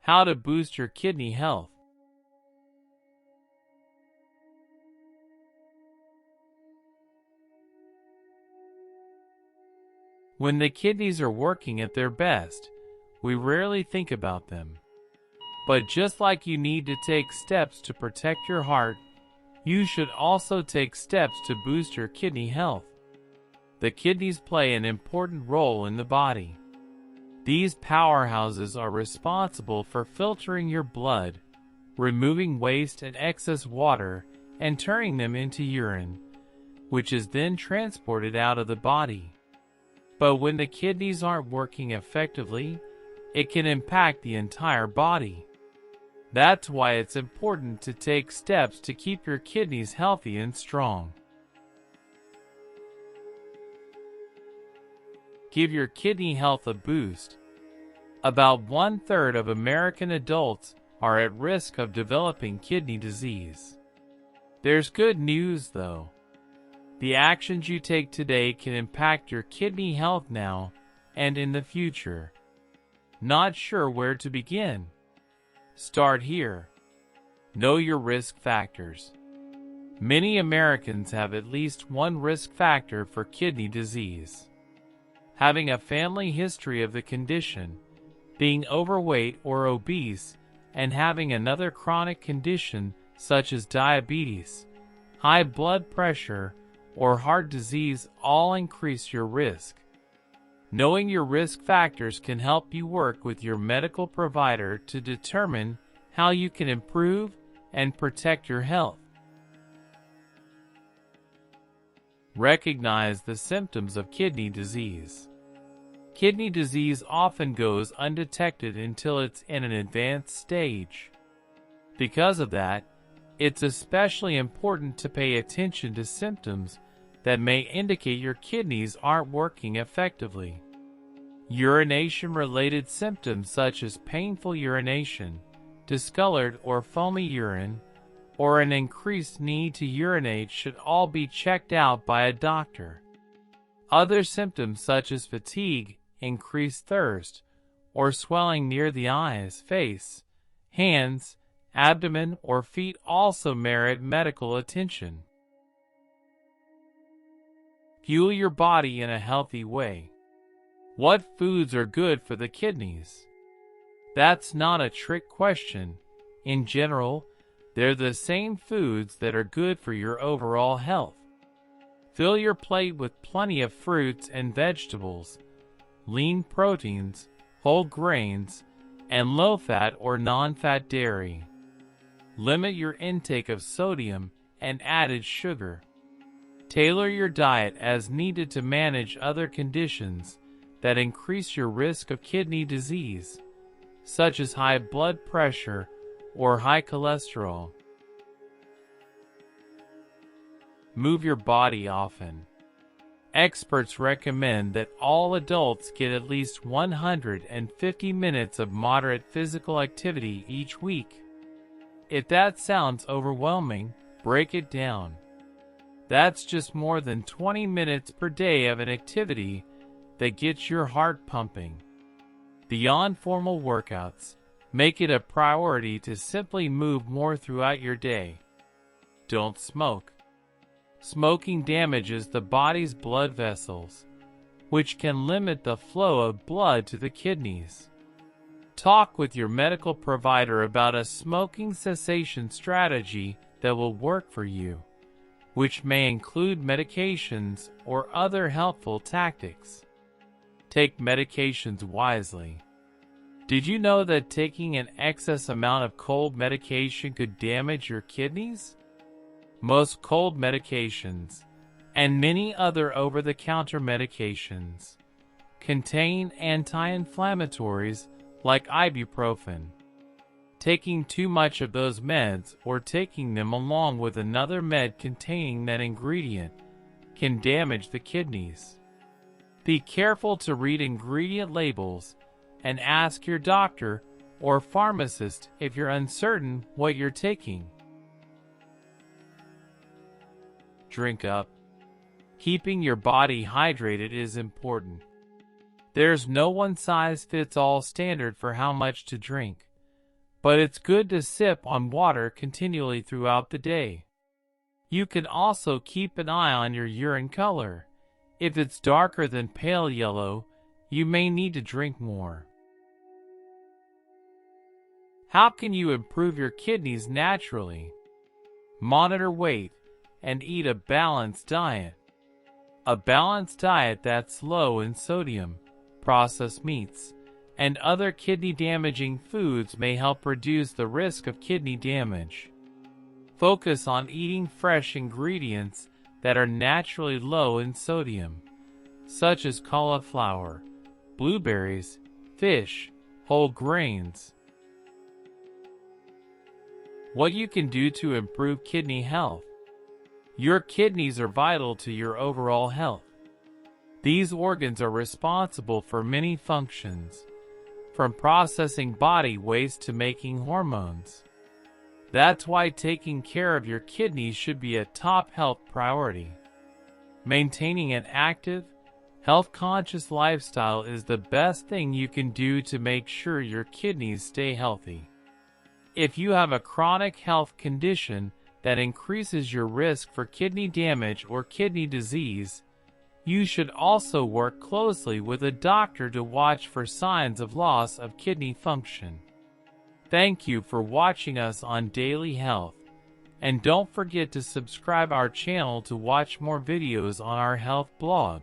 How to boost your kidney health. When the kidneys are working at their best, we rarely think about them. But just like you need to take steps to protect your heart, you should also take steps to boost your kidney health. The kidneys play an important role in the body. These powerhouses are responsible for filtering your blood, removing waste and excess water, and turning them into urine, which is then transported out of the body. But when the kidneys aren't working effectively, it can impact the entire body. That's why it's important to take steps to keep your kidneys healthy and strong. Give your kidney health a boost. About 1/3 of American adults are at risk of developing kidney disease. There's good news though. The actions you take today can impact your kidney health now and in the future. Not sure where to begin? Start here. Know your risk factors. Many Americans have at least one risk factor for kidney disease. Having a family history of the condition, being overweight or obese, and having another chronic condition such as diabetes, high blood pressure, or heart disease all increase your risk. Knowing your risk factors can help you work with your medical provider to determine how you can improve and protect your health. Recognize the symptoms of kidney disease. Kidney disease often goes undetected until it's in an advanced stage. Because of that, it's especially important to pay attention to symptoms that may indicate your kidneys aren't working effectively. Urination-related symptoms such as painful urination, discolored or foamy urine, or an increased need to urinate should all be checked out by a doctor. Other symptoms such as fatigue, increased thirst, or swelling near the eyes, face, hands, abdomen, or feet also merit medical attention. Fuel your body in a healthy way. What foods are good for the kidneys? That's not a trick question. In general, they're the same foods that are good for your overall health. Fill your plate with plenty of fruits and vegetables, lean proteins, whole grains, and low-fat or non-fat dairy. Limit your intake of sodium and added sugar. Tailor your diet as needed to manage other conditions that increase your risk of kidney disease, such as high blood pressure or high cholesterol. Move your body often. Experts recommend that all adults get at least 150 minutes of moderate physical activity each week. If that sounds overwhelming, break it down. That's just more than 20 minutes per day of an activity that gets your heart pumping. Beyond formal workouts, make it a priority to simply move more throughout your day. Don't smoke. Smoking damages the body's blood vessels, which can limit the flow of blood to the kidneys. Talk with your medical provider about a smoking cessation strategy that will work for you, which may include medications or other helpful tactics. Take medications wisely. Did you know that taking an excess amount of cold medication could damage your kidneys? Most cold medications, and many other over-the-counter medications, contain anti-inflammatories like ibuprofen. Taking too much of those meds or taking them along with another med containing that ingredient can damage the kidneys. Be careful to read ingredient labels and ask your doctor or pharmacist if you're uncertain what you're taking. Drink up. Keeping your body hydrated is important. There's no one-size-fits-all standard for how much to drink, but it's good to sip on water continually throughout the day. You can also keep an eye on your urine color. If it's darker than pale yellow, you may need to drink more. How can you improve your kidneys naturally? Monitor weight and eat a balanced diet. A balanced diet that's low in sodium, processed meats, and other kidney-damaging foods may help reduce the risk of kidney damage. Focus on eating fresh ingredients that are naturally low in sodium, such as cauliflower, blueberries, fish, whole grains. What you can do to improve kidney health. Your kidneys are vital to your overall health. These organs are responsible for many functions, from processing body waste to making hormones. That's why taking care of your kidneys should be a top health priority. Maintaining an active, health-conscious lifestyle is the best thing you can do to make sure your kidneys stay healthy. If you have a chronic health condition that increases your risk for kidney damage or kidney disease, you should also work closely with a doctor to watch for signs of loss of kidney function. Thank you for watching us on Daily Health, and don't forget to subscribe our channel to watch more videos on our health blog.